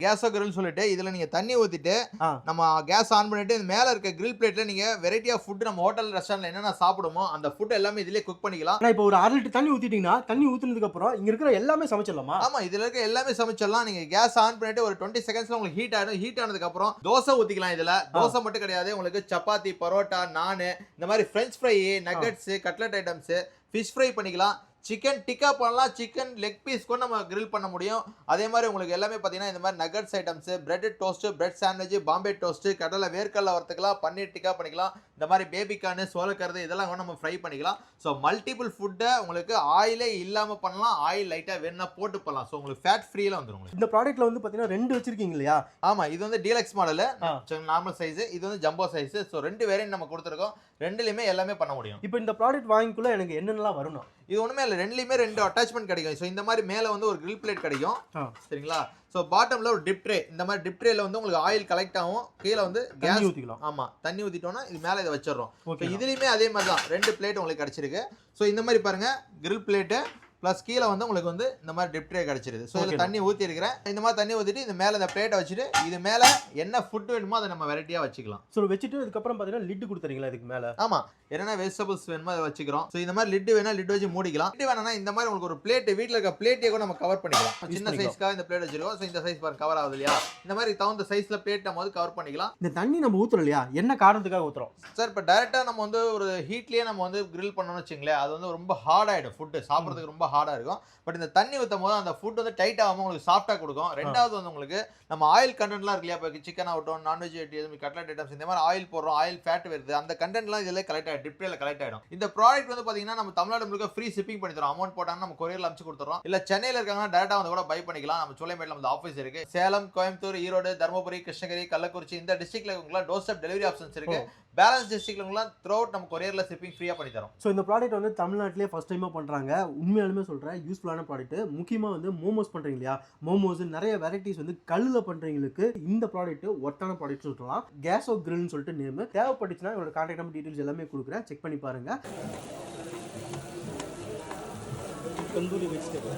கேஸோ grill சொல்லிட்டு இதுல நீங்க தண்ணி ஊத்திட்டு நம்ம கேஸ் ஆன் பண்ணிட்டு இந்த மேல இருக்க கிரில் பிளேட்ல நீங்க வெரைட்டி ஆஃப் ஃபுட் நம்ம ஹோட்டல் ரெஸ்டாரன்ட்ல என்னென்ன சாப்பிடுமோ அந்த ஃபுட் எல்லாமே இதுலயே குக் பண்ணிக்கலாம். இப்போ ஒரு 1/2 லிட்டர் தண்ணி ஊத்திட்டீங்கன்னா தண்ணி ஊத்துனதுக்கு அப்புறம் இங்க இருக்கிற எல்லாமே சமைச்சிடலாமா? ஆமா, இதுல இருக்க எல்லாமே சமைச்சிடலாம். நீங்க கேஸ் ஆன் பண்ணிட்டு ஒரு 20 செகண்ட்ஸ்ல உங்களுக்கு ஹீட் ஆயிடும். ஹீட் ஆனதுக்கு அப்புறம் தோசை ஊத்திக்கலாம். இதுல தோசை மட்டும் கிடையாது, உங்களுக்கு சப்பாத்தி, பரோட்டா, நான் இந்த மாதிரி French fry, nuggets, cutlet items, fish fry பண்ணிக்கலாம். சிக்கன் டிக்கா பண்ணலாம். சிக்கன் லெக் பீஸ் கூட நம்ம கிரில் பண்ண முடியும். அதே மாதிரி உங்களுக்கு எல்லாமே பார்த்தீங்கன்னா இந்த மாதிரி nuggets items, bread toast, bread sandwich, Bombay toast, கடலை வேர்க்கடலை வறுத்துக்கலாம், பன்னீர் டிக்கா பண்ணிக்கலாம். இந்த மாதிரி பேபிகார்னு, சோளக்கருது இதெல்லாம் கூட நம்ம ஃப்ரை பண்ணிக்கலாம். ஸோ மல்டிபிள் ஃபுட்டை உங்களுக்கு ஆயிலே இல்லாமல் பண்ணலாம். ஆயில் லைட்டாக வேணும்னா போட்டு பண்ணலாம். ஸோ உங்களுக்கு ஃபேட் ஃப்ரீல வந்துடும். உங்களுக்கு இந்த ப்ராடக்ட்ல வந்து பார்த்தீங்கன்னா 2 வச்சிருக்கீங்க இல்லையா? ஆமா, இது வந்து டீலக்ஸ் மாடல், நார்மல் சைஸ். இது வந்து ஜம்போ சைஸ். ஸோ 2 வேரியன்ட் நம்ம கொடுத்துருக்கோம். 2லயுமே எல்லாமே பண்ண முடியும். இப்போ இந்த ப்ராடக்ட் வாங்கிக்குள்ள எனக்கு என்னென்னலாம் வரணும்? இது ஒண்ணுமே இல்ல, 2லயுமே 2 அட்டாச்மெண்ட் கிடைக்கும். சோ இந்த மாதிரி மேல வந்து ஒரு கிரில் பிளேட் கிடைக்கும். சரிங்களா? சோ பாட்டம்ல ஒரு டிப் ட்ரே. இந்த மாதிரி டிப் ட்ரேல வந்து உங்களுக்கு ஆயில் கலெக்ட் ஆகும். கீழ வந்து கேஸ் ஊத்திக்கலாம். ஆமா, தண்ணி ஊத்திட்டோம்னா இது மேல இத வச்சிரோம். சோ இதுலயுமே அதே மாதிரி தான் 2 பிளேட் உங்களுக்கு கிடைச்சிருக்கு. சோ இந்த மாதிரி பாருங்க, கிரில் பிளேட் பிளஸ் கீழே வந்து உங்களுக்கு வந்து இந்த மாதிரி டிப் ட்ரே கிடைச்சிருது. ஸோ இதில் தண்ணி ஊற்றி இருக்கிறேன். இந்த மாதிரி தண்ணி ஊற்றிட்டு இது மேலே இந்த பிளேட்டை வச்சுட்டு இது மேலே என்ன ஃபுட் வேணுமோ அதை நம்ம வெரைட்டியாக வச்சுக்கலாம். ஸோ வச்சுட்டு அதுக்கப்புறம் பார்த்தீங்கன்னா லிட்டு கொடுத்துறீங்களா இதுக்கு மேலே? ஆமாம், என்னென்ன வெஜிடபிள்ஸ் வேணுமோ அதை வச்சுக்கிறோம். ஸோ இந்த மாதிரி லிட்டு வேணா லிட்டு வச்சு மூடிக்கலாம். லிட்டு வேணா இந்த மாதிரி உங்களுக்கு ஒரு பிளேட், வீட்டில் இருக்க பிளேட்டே கூட நம்ம கவர் பண்ணிக்கலாம். சின்ன சைஸ்க்காக இந்த பிளேட் வச்சிருக்கோம். ஸோ இந்த சைஸ் பாருங்க கவர் ஆகுது இல்லையா? இந்த மாதிரி தகுந்த சைஸ்ல பிளேட் நம்ம வந்து கவர் பண்ணிக்கலாம். இந்த தண்ணி நம்ம ஊற்றுறோம் இல்லையா, என்ன காரணத்துக்காக ஊற்றுறோம் சார்? இப்போ டேரெக்டாக நம்ம வந்து ஒரு ஹீட்லேயே நம்ம வந்து கிரில் பண்ணணும்னு வச்சுங்களேன், அது வந்து ரொம்ப ஹார்ட் ஆகிடும். ஃபுட்டு சாப்பிட்றதுக்கு ரொம்ப ஹார்டாக இருக்கும். பட் இந்த தண்ணி ஊற்றும் போது அந்த ஃபுட் வந்து டைட் ஆகாமல் உங்களுக்கு சாஃப்டாக கொடுக்கும். ரெண்டாவது வந்து உங்களுக்கு நம்ம ஆயில் கண்டென்ட்லாம் இருக்கு இல்லையா, இப்போ சிக்கன் ஆகட்டும், நான்வெஜ் கட்லெட் ஐட்டம்ஸ், இந்த மாதிரி ஆயில் போடுறோம், ஆயில் ஃபேட் வருது, அந்த கண்டென்ட்லாம் இதில் கலெக்ட் ஆகிடும், டிப்ரேல கலெக்ட் ஆகிடும். இந்த ப்ராடக்ட் வந்து பார்த்தீங்கன்னா நம்ம தமிழ்நாடு முழுக்க ஃப்ரீ ஷிப்பிங் பண்ணி தரோம். அமௌண்ட் போட்டாங்கன்னா நம்ம கொரியரில் அனுப்பிச்சு கொடுத்துறோம். இல்லை சென்னையில் இருக்காங்கன்னா டேரக்டாக வந்து கூட பை பண்ணிக்கலாம். நம்ம சோலைமேட்டில் வந்து ஆஃபீஸ் இருக்கு. சேலம், கோயம்புத்தூர், ஈரோடு, தருமபுரி, கிருஷ்ணகிரி, கள்ளக்குறிச்சி இந்த டிஸ்ட்ரிக்ட்ல உங்களுக்கு டோர் ஸ்டெப் டெலிவரி ஆப்ஷன்ஸ் இருக்கு. பேலன்ஸ் டிஸ்ட்ரிக்ட்ல த்ரூ அவுட் நம்ம கொரியர்ல ஷிப்பிங் ஃப்ரீயா பண்ணி தரோம். ஸோ இந்த ப்ராடக்ட் வந்து தமிழ்நாட்டிலே ஃபர்ஸ்ட் டைமா பண்றாங்க. உண்மையாலுமே சொல்றேன், யூஸ்ஃபுல்லான ப்ராடக்ட். முக்கியமா வந்து மோமோஸ் பண்றீங்க இல்லையா, மோமோஸ் நிறைய வெரைட்டிஸ் வந்து கல்லுல பண்றவங்களுக்கு இந்த ப்ராடக்ட் ஒர்த்தான ப்ராடக்ட் சொல்லலாம். கேஸோ கிரில்னு சொல்லிட்டு நேம். தேவைப்பட்டுச்சுன்னா என்னோட கான்டாக்ட் நம்பர் டீடைல்ஸ் எல்லாமே கொடுக்குறேன், செக் பண்ணி பாருங்க. தந்தூரி வெஜிடபிள்